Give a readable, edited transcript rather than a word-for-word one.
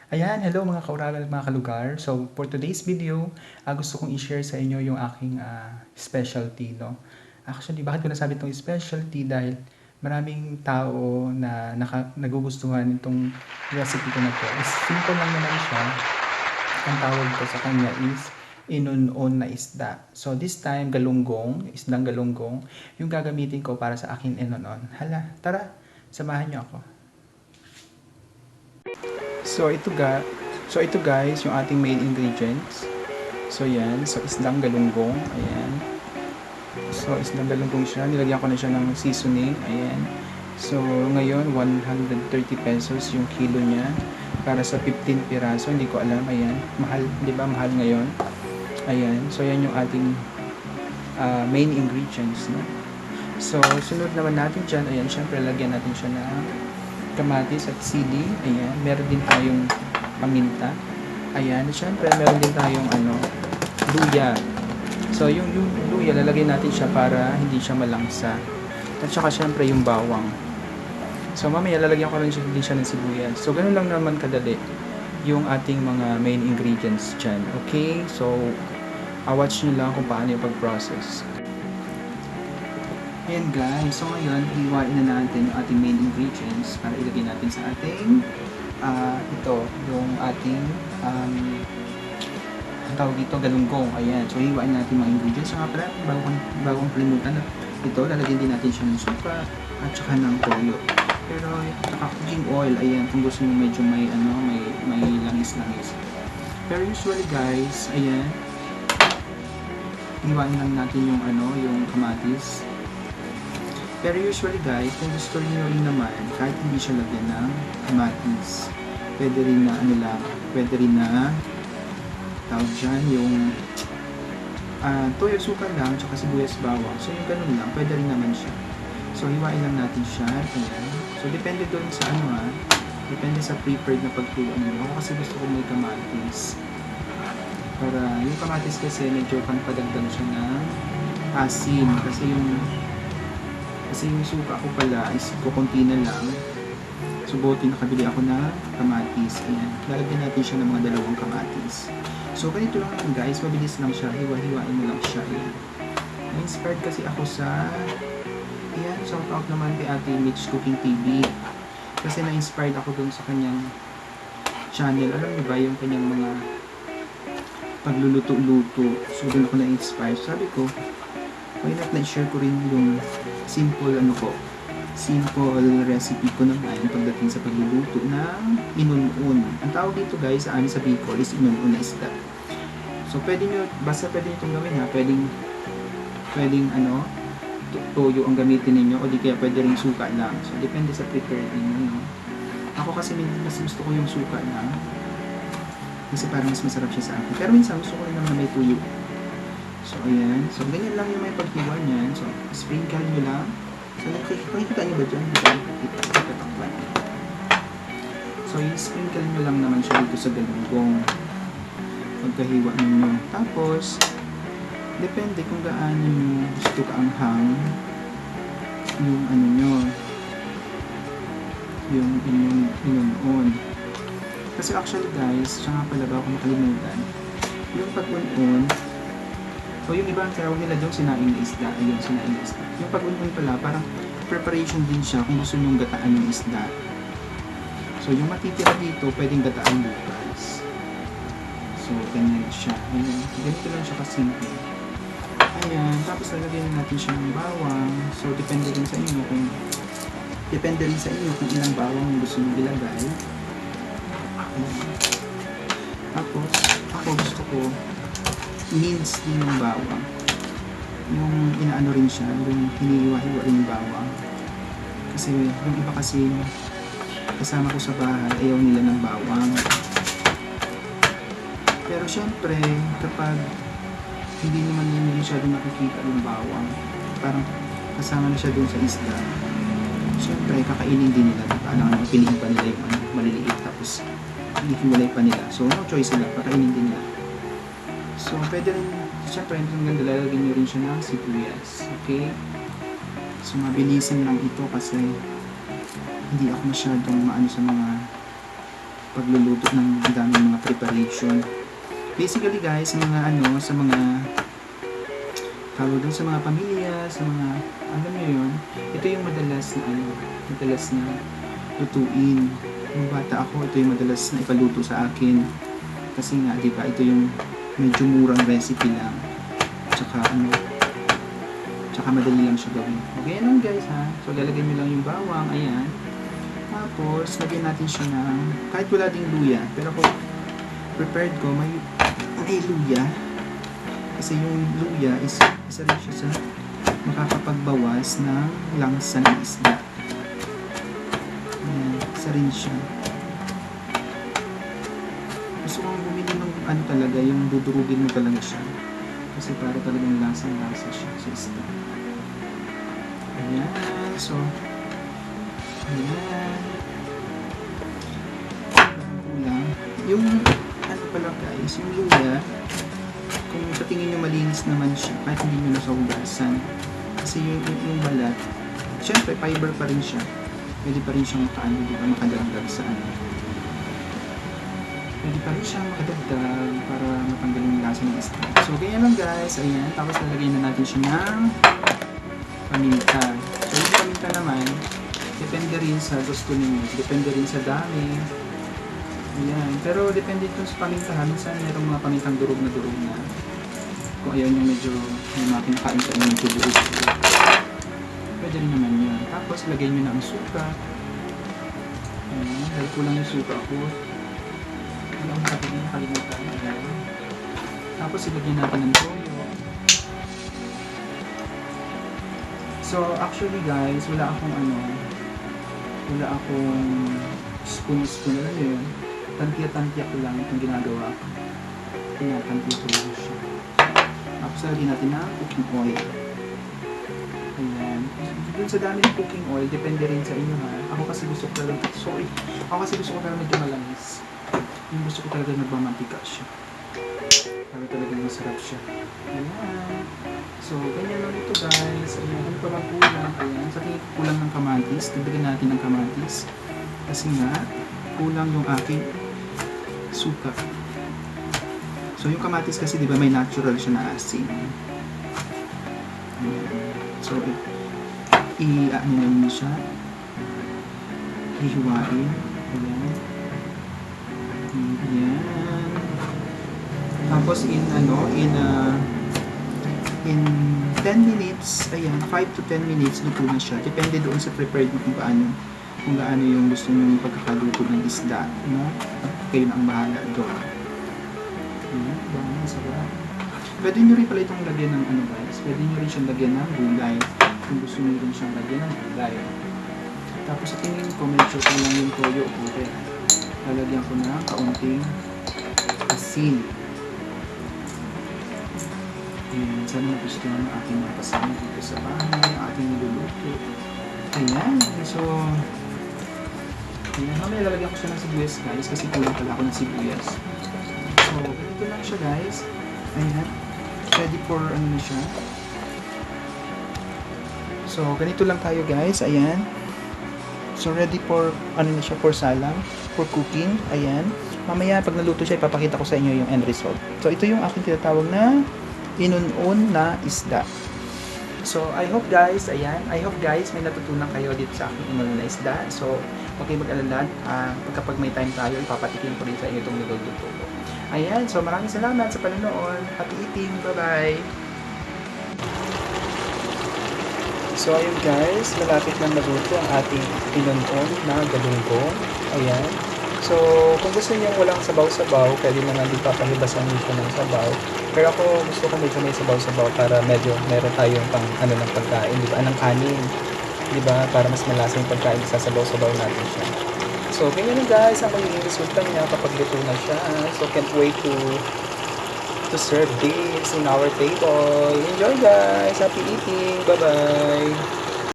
Ayan, hello mga kauragal at mga kalugar. So, for today's video, gusto kong i-share sa inyo yung aking specialty, no? Actually, bakit ko nasabi itong specialty? Dahil maraming tao na nagugustuhan itong recipe ko na to. Is simple lang naman siya. Ang tawag ko sa kanya is inunon na isda. So, this time, galunggong, isdang galunggong, yung gagamitin ko para sa aking inunon. Hala, tara, samahan niyo ako. So ito guys, yung ating main ingredients. So yan, so isdang galunggong, ayan. So isdang galunggong siya, nilagyan ko na siya ng seasoning, ayan. So ngayon 130 pesos yung kilo niya para sa 15 piraso, hindi ko alam, ayan. Mahal, 'di ba? Mahal ngayon. Ayan. So yan yung ating main ingredients, no. So sunod naman natin diyan, ayan, syempre lagyan natin siya ng kamatis at sili. Ayan, meron din tayong paminta. Ayan, syempre meron din tayong luya. So yung luya, lalagyan natin siya para hindi siya malangsa. At saka syempre yung bawang. So mamaya lalagyan ko rin din siya ng sibuyas. So ganun lang naman kadali yung ating mga main ingredients dyan. Okay, so watch nyo lang kung paano yung pag-process. Ayan guys, so ngayon, hiwain na natin yung ating main ingredients para ilagay natin sa ating, ito, yung ating, tawag dito, galunggong. Ayan, so hiwain natin mga ingredients. So nga pala, bagong kalimutan na ito, lalagyan din natin siya ng suka at saka ng toyo. Pero, saka cooking oil, ayan, kung gusto nyo medyo may langis-langis. Pero usually guys, ayan, hiwain lang natin yung yung kamatis. Pero usually guys, kung gusto niyo rin naman, kahit hindi siya lagyan ng kamatis, pwede rin na pwede rin na tawag dyan, yung toyo, suka lang, tsaka sibuyas, bawang. So yung ganun lang, pwede rin naman siya. So hiwain lang natin siya, ayan. So depende doon sa depende sa preferred na pagtuan niyo. Ako kasi gusto ko may kamatis. Para yung kamatis kasi medyo padagdag siya ng asin, kasi yung suka ko pala is kukunti na lang. So buti nakabili ako na kamatis. Ayan, lalagyan natin siya ng mga 2 kamatis. So ganito lang naman guys, mabilis lang siya, hiwa-hiwain mo lang siya. Ayan. Na-inspired kasi ako sa, ayan, shout out naman kay Ate Mitch Cooking TV. Kasi na-inspired ako dun sa kanyang channel. Alam niyo ba yung kanyang mga pagluluto-luto. So dun ako na-inspired. Sabi ko, why not na-share ko rin yung simple recipe ko naman pagdating sa pagluluto ng inunon. Ang tawag dito guys sa amin sa Bicol is inunon na isda. So pwede nyo itong gawin ha, pwedeng toyo ang gamitin ninyo, o di kaya pwede rin suka lang. So depende sa preferred ninyo, no? Ako kasi mas gusto ko yung suka lang kasi parang mas masarap siya sa akin. Pero minsan gusto ko rin naman na may tuyo. So, ayan. So, ganyan lang yung may paghiwa niyan. So, sprinkle nyo lang. So, nakikita nyo ba dyan? Tatakpan. So, i-sprinkle nyo lang naman siya dito sa galunggong. Pagkahiwa ninyo. Tapos, depende kung gaano nyo gusto kaanghang yung nyo. Yung inyong inunon. Kasi actually guys, siya nga pala ba ako makalimutan. Yung pag-unon, o yung ibang tawag nila doon, sinaing na isda. Ayun, sinaing na isda. Yung pag-unon pala, parang preparation din siya kung gusto nyong gataan yung isda. So, yung matitira dito, pwedeng gataan bukas. So, ganyan siya. Ayan, ganito lang siya kasimple. Ayan, tapos lalagyan natin siya ng bawang. So, depende rin sa inyo kung ilang bawang yung gusto nyong ilagay. Tapos, ako gusto ko mince din yung bawang. Yung inaano rin siya, yung hinihiwa-hiwa rin yung bawang. Kasi yung iba kasi kasama ko sa bahay, ayaw nila ng bawang. Pero syempre, kapag hindi naman yun masyadong nakikita yung bawang, parang kasama na siya dun sa isda, syempre kakainin din nila. Alam nga, piliin pa nila yung maliliit, tapos hihiwalay pa nila. So no choice sila, kakainin din nila. So, pwede rin, syempre, hanggang ganda, lalagyan nyo rin siya ng sibuyas. Okay? So, mabilisan lang ito kasi hindi ako masyadong maano sa mga pagluluto ng daming mga preparation. Basically guys, sa mga sa mga tawag doon, sa mga pamilya, sa mga alam niyo yun, ito yung madalas na lutuin. Nung bata ako, ito yung madalas na ipaluto sa akin. Kasi nga, di ba, ito yung medyo murang recipe lang. Tsaka tsaka madali lang siya gawin. Okay lang guys ha. So lalagay nyo lang yung bawang, ayan. Tapos, lagyan natin siya ng, kahit wala ding luya, pero ako, prepared ko, may luya. Kasi yung luya is isa rin siya sa makakapagbawas ng langsa ng isda. Ayan, isa rin siya. Gusto kong bumili ng talaga, yung dudurugin mo talaga siya. Kasi para talagang lasang-lasa siya sa isda. Ayan, so, ayan. Kulang. Yung, pala guys, yung luya, kung sa tingin nyo malinis naman siya, kahit hindi nyo nasa hugasan. Kasi yung balat, syempre, fiber pa rin siya. Pwede pa rin siyang makadagdag sa Pwede pa rin siyang makadagdag para matanggal yung lasa ng isda. So, ganyan lang guys. Ayan. Tapos, lalagay na natin siya ng paminta. So, yung paminta naman, depende rin sa gusto ninyo. Depende rin sa dami. Ayan. Pero, depende ito sa pamintahan. Minsan, mayroong mga pamintang durog na. Kung ayaw nyo medyo may mga pinakain sa inyong durog. Pwede rin naman yun. Tapos, lagay nyo na ang suka. Ayan. Dahil kulang yung suka ko. Ang nakalimutan. Ayan. Tapos, ilagyan natin ng toyo. So, actually guys, wala akong spoon na yun. Tantiya-tantiya ko lang itong ginagawa ko. Tinatantiya ko lang siya. Tapos, lagyan natin ng cooking oil. Ayan. Dun sa dami ng cooking oil, depende rin sa inyo ha. Ako kasi gusto ko talagang medyo malamis. Yung gusto ko talaga nagmamantika siya. Para talagang masarap siya. Ayan. So, ganyan lang ito guys. Ayan. Ano pa bang kulang? Ayan. Sa tingin ko kulang ng kamatis. Dagdagan natin ng kamatis. Kasi nga, kulang yung aking suka. So, yung kamatis kasi di ba may natural siya na asin. Ayan. So, i-ano siya. Hihiwain. Ayan. Ayan. Tapos in 10 minutes, ayan, 5 to 10 minutes luto na siya. Depende doon sa prepared mo kung gaano yung gusto nyo pagkakaluto ng isda, no? Kayo na ang bahala doon. Ayan, bango, sarap. Pwede nyo rin pala itong lagyan ng guys. Pwede nyo rin siyang lagyan ng gulay. Kung gusto nyo rin siyang lagyan ng gulay. Tapos sa tingin ko, medyo kulang yung toyo o puti. Lalagyan ko na kaunting asin. Ayan, sana nagustuhan ng aking mga kasama dito sa bahay, ang ating niluluto. Ayan, so ayan, mamaya lalagyan ko siya ng sibuyas guys, kasi kulang pala ako ng sibuyas. So, ganito lang siya guys. Ayan, ready for na siya. So, ganito lang tayo guys, ayan. So, ready for na siya, for salang, for cooking. Ayan. Mamaya, pag naluto siya, ipapakita ko sa inyo yung end result. So, ito yung aking tinatawag na inunon na isda. So, I hope guys, ayan. I hope guys, may natutunan kayo dito sa aking inunon na isda. So, huwag kayong mag-alala. Kapag may time tayo, ipapatikin ko rin sa inyo itong niluluto ko. Ayan. So, maraming salamat sa panonood. Happy eating. Bye-bye. So, ayun guys, malapit na maluto ang ating inunon na galunggong. Ayan. So, kung gusto niyo walang sabaw-sabaw, pwede naman din papahibasan niyo siya ng sabaw. Pero ako gusto ko medyo may sabaw-sabaw para medyo meron tayong pang ng pagkain, di ba? Ng kanin, di ba? Para mas malasa yung pagkain, sasabaw-sabaw natin siya. So, ganyan na guys, ang magiging resulta niya kapag luto na siya. So, can't wait to serve this in our table. Enjoy guys! Happy eating! Bye-bye!